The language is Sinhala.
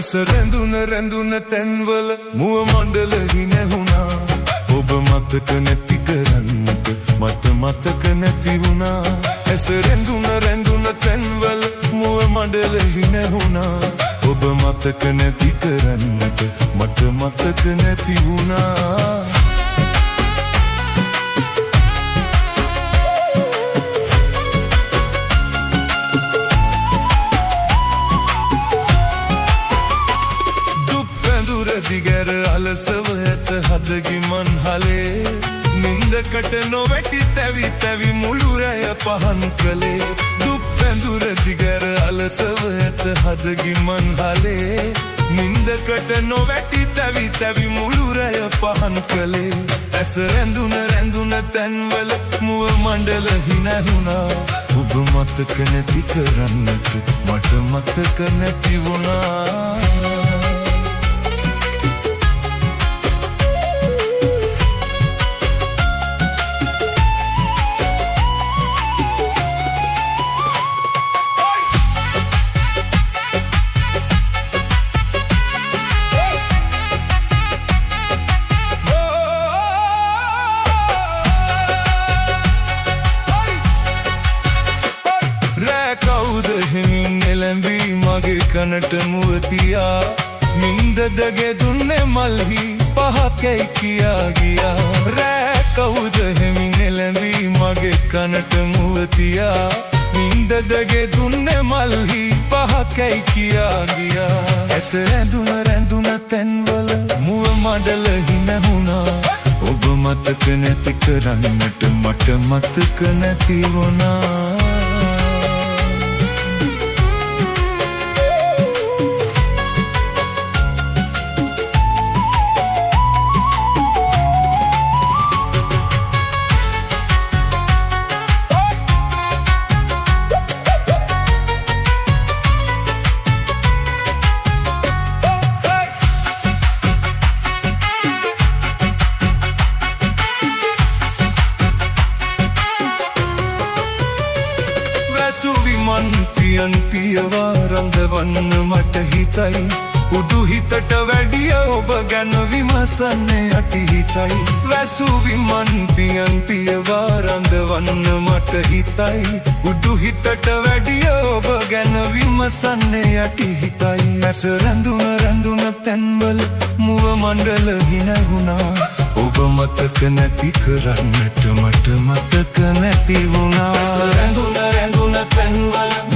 ඇස රැඳුන රැඳුන තැන්වල මුව මණ්ඩල හිනැහුණා ඔබ මතක නැති කරන්නට මට මතක නැති වුණා ඇස රැඳුන රැඳුන තැන්වල මුව මණ්ඩල හිනැහුණා ඔබ මතක නැති කරන්නට මට මතක නැති වුණා දිගර අලසව ඇත හදගිමන් හලේ නින්දකට නොවැටි තැවි තැවි මුළු රැය පහන් කළේ දුක් පැඳුර දිගර අලසව ඇත හදගිමන් හලේ නින්දකට නොවැටි තැවි තැවි මුළු රැය පහන් කළේ ඇස රැඳුන රැඳුන තැන්වල මුව මණ්ඩල හිනැහුණා ඔබ මතක නැති කරන්නට මට මතක නැති වුණා මගේ කනට මුවතියා නින්දදගේ දුන්නේ මල්හි පහකැයි කියා ගියා රෑ කවුද හෙමින් එළඹී මගේ කනට මුවතියා නින්දදගේ දුන්නේ මල්හි පහකැයි කියා ගියා ඇස රැඳුන රැඳුන තැන්වල මුව මඩල හිනැහුණා ඔබ මතක නැති කරන්නට මට මතක නැති වුණා සුවිමන් පියන් පියවා රඳවන්න මට හිතයි උඩු හිතට වැඩිය ඔබ ගැන විමසන්නේ යටි හිතයි වැසුවිමන් පියන් පියවා රඳවන්න මට හිතයි උඩු හිතට වැඩිය ඔබ ගැන විමසන්නේ යටි හිතයි ඇස රැඳුන රැඳුන තැන්වල මුව මණ්ඩල හිනැහුණා ඔබ මතක නැති කරන්නට මට මතක නැති වුණා රැඳුන රැඳුන තැන්වල